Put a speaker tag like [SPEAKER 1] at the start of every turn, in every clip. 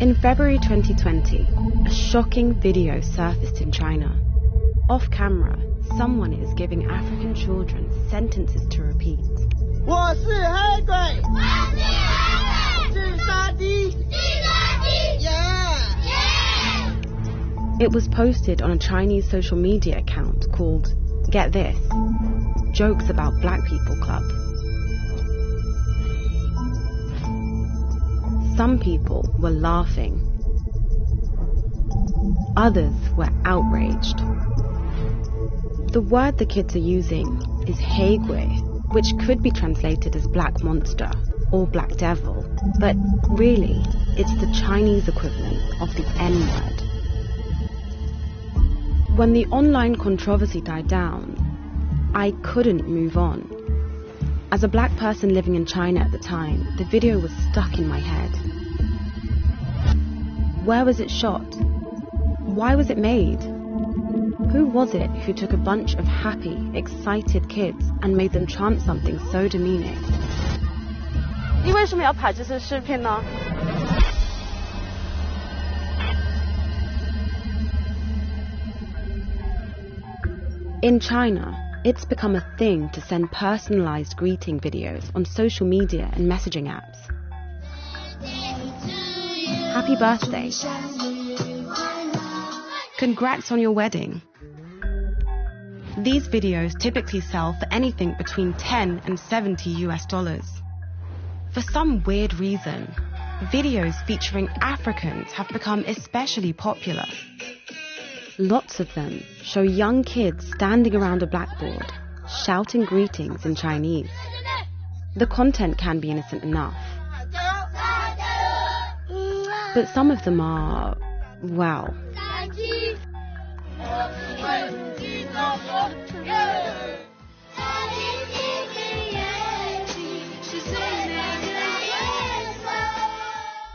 [SPEAKER 1] In February 2020, a shocking video surfaced in China. Off camera, someone is giving African children sentences to repeat. It was posted on a Chinese social media account called Get This, Jokes About Black People Club. Some people were laughing. Others were outraged. The word the kids are using is Heigui, which could be translated as black monster or black devil, but really, it's the Chinese equivalent of the N-word. When the online controversy died down, I couldn't move on. As a black person living in China at the time, the video was stuck in my head. Where was it shot? Why was it made? Who was it who took a bunch of happy, excited kids and made them chant something so demeaning? In China, it's become a thing to send personalized greeting videos on social media and messaging apps. Happy birthday. Congrats on your wedding. These videos typically sell for anything between $10 and $70. For some weird reason, videos featuring Africans have become especially popular. Lots of them show young kids standing around a blackboard, shouting greetings in Chinese. The content can be innocent enough, but some of them are, well,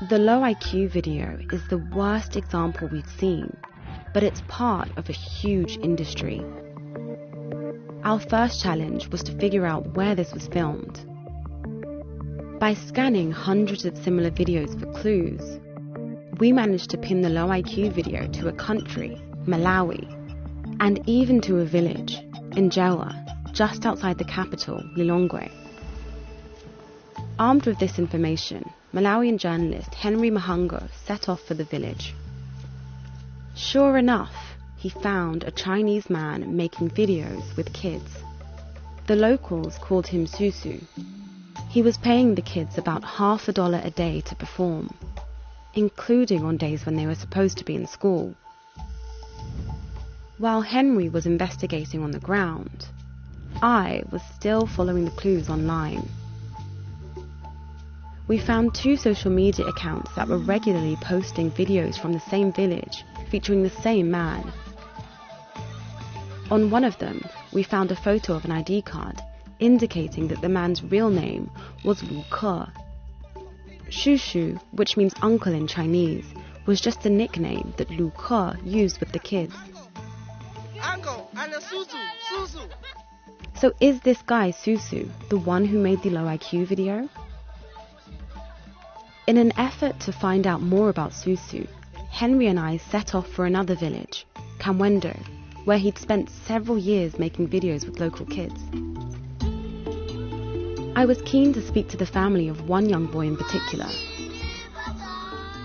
[SPEAKER 1] the low IQ video is the worst example we've seen, but it's part of a huge industry. Our first challenge was to figure out where this was filmed. By scanning hundreds of similar videos for clues, we managed to pin the low IQ video to a country, Malawi, and even to a village, Njewa, just outside the capital, Lilongwe. Armed with this information, Malawian journalist Henry Mahango set off for the village. Sure enough, he found a Chinese man making videos with kids. The locals called him Susu. He was paying the kids about $50 a day to perform, including on days when they were supposed to be in school. While Henry was investigating on the ground, I was still following the clues online. We found 2 social media accounts that were regularly posting videos from the same village featuring the same man. On one of them, we found a photo of an ID card indicating that the man's real name was Lu Ke. Shushu, which means uncle in Chinese, was just a nickname that Lu Ke used with the kids. Uncle and Susu. So is this guy Susu the one who made the low IQ video? In an effort to find out more about Susu, Henry and I set off for another village, Kamwendo, where he'd spent several years making videos with local kids. I was keen to speak to the family of one young boy in particular.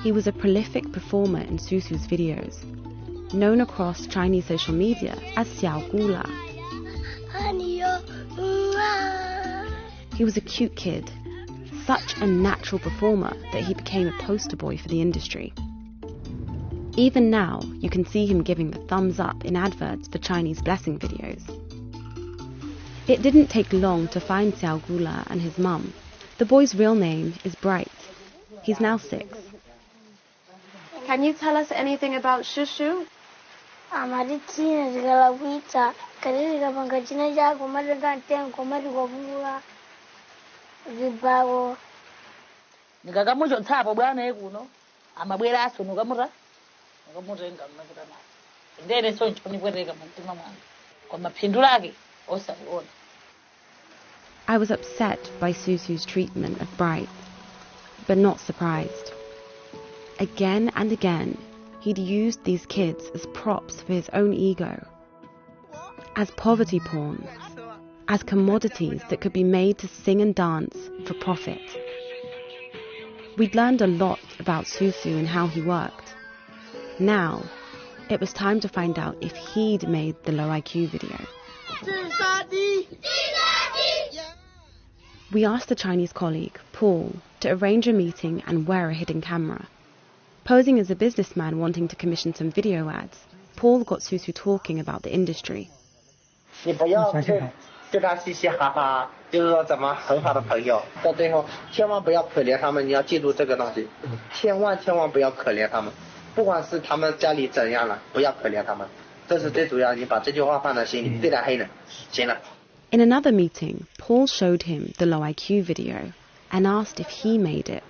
[SPEAKER 1] He was a prolific performer in Susu's videos, known across Chinese social media as Xiao Gula. He was a cute kid, such a natural performer that he became a poster boy for the industry. Even now, you can see him giving the thumbs up in adverts for Chinese blessing videos. It didn't take long to find Xiao Gula and his mum. The boy's real name is Bright. He's now 6. Can you tell us anything about Shushu? I was upset by Susu's treatment of Bright, but not surprised. Again and again, he'd used these kids as props for his own ego, as poverty porn, as commodities that could be made to sing and dance for profit. We'd learned a lot about Susu and how he worked. Now, it was time to find out if he'd made the low IQ video. We asked a Chinese colleague, Paul, to arrange a meeting and wear a hidden camera. Posing as a businessman wanting to commission some video ads, Paul got Susu talking about the industry.
[SPEAKER 2] 你不要对他嘻嘻哈哈，就是说怎么很好的朋友，到最后千万不要可怜他们，你要记住这个东西，千万不要可怜他们，不管是他们家里怎样了，不要可怜他们，这是最主要，你把这句话放在心里，对待黑人，行了。
[SPEAKER 1] In another meeting, Paul showed him the low IQ video and asked if he made it.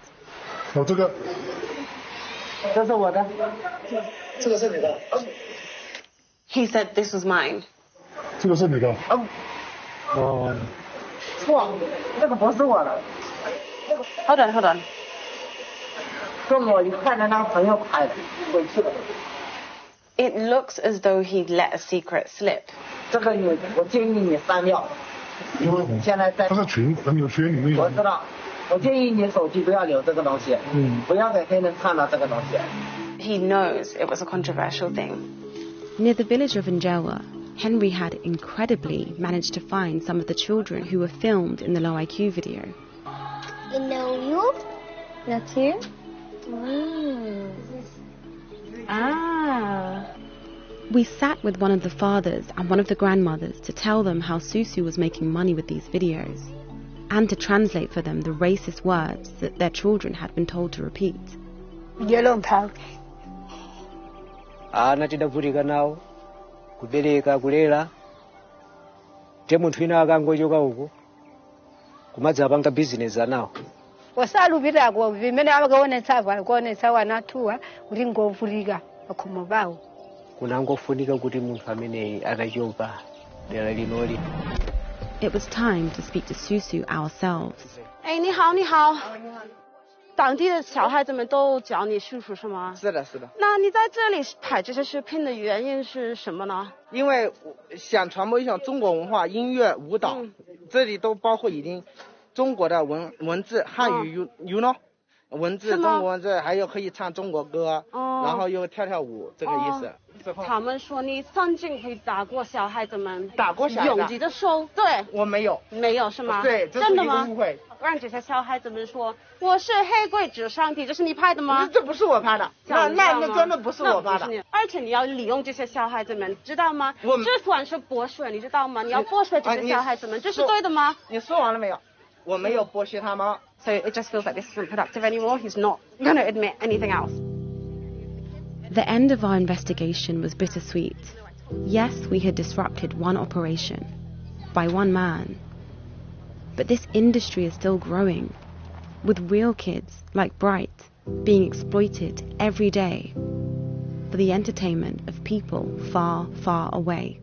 [SPEAKER 2] 有这个，这是我的，这个是你的。
[SPEAKER 1] He said this was mine.
[SPEAKER 2] 这个是你的。哦。错，这个不是我的。
[SPEAKER 1] Hold on.
[SPEAKER 2] 是我一看着那个朋友拍的，回去了。
[SPEAKER 1] It looks as though he'd let a secret slip.
[SPEAKER 2] 这个我建议你删掉，因为现在在。它是群里面。我知道，我建议你手机不要留这个东西，不要给黑人看到这个东西。
[SPEAKER 1] He knows it was a controversial thing. Near the village of Njewa, Henry had incredibly managed to find some of the children who were filmed in the low IQ video.
[SPEAKER 3] I know you. That's you. Ah.
[SPEAKER 1] We sat with one of the fathers and one of the grandmothers to tell them how Susu was making money with these videos, and to translate for them the racist words that their children had been told to repeat.
[SPEAKER 3] Yellow pack.
[SPEAKER 4] Natidavurika nawo kubereka kulera te munthu wina akangochoka uko kumadza apanga business anawo
[SPEAKER 3] wasalupirako vimene akaonetsa wanathuwa kuti ngovulika pakhomo pawo
[SPEAKER 4] kunangofunika kuti munthu ameneyi atachoka dera linoli.
[SPEAKER 1] It was time to speak to Susu ourselves.
[SPEAKER 5] 你好。当地的小孩子们都叫你叔叔是吗？
[SPEAKER 2] 是的。
[SPEAKER 5] 那你在这里拍这些视频的原因是什么呢？
[SPEAKER 2] 因为想传播一种中国文化、音乐、舞蹈，这里都包括已经中国的文字、汉语you know 文字、中国文字，还有可以唱中国歌，然后又跳舞，这个意思。
[SPEAKER 5] 他们说你曾经会打过小孩子们，
[SPEAKER 2] 打过小孩子，
[SPEAKER 5] 用你的手，对，
[SPEAKER 2] 我没有是吗？对，这是一个误会。
[SPEAKER 5] 让这些小孩子们说我是黑鬼智商体，这是你拍的吗？
[SPEAKER 2] 这不是我拍的，那真的不是我拍的。
[SPEAKER 5] 而且你要利用这些小孩子们，知道吗？这算是剥削，你知道吗？你要剥削这些小孩子们，这是对的吗？
[SPEAKER 2] 你说完了没有？我没有剥削他们。
[SPEAKER 5] So it just feels like this isn't productive anymore. He's not going to admit anything else.
[SPEAKER 1] The end of our investigation was bittersweet. Yes, we had disrupted one operation by one man. But this industry is still growing, with real kids like Bright being exploited every day for the entertainment of people far, far away.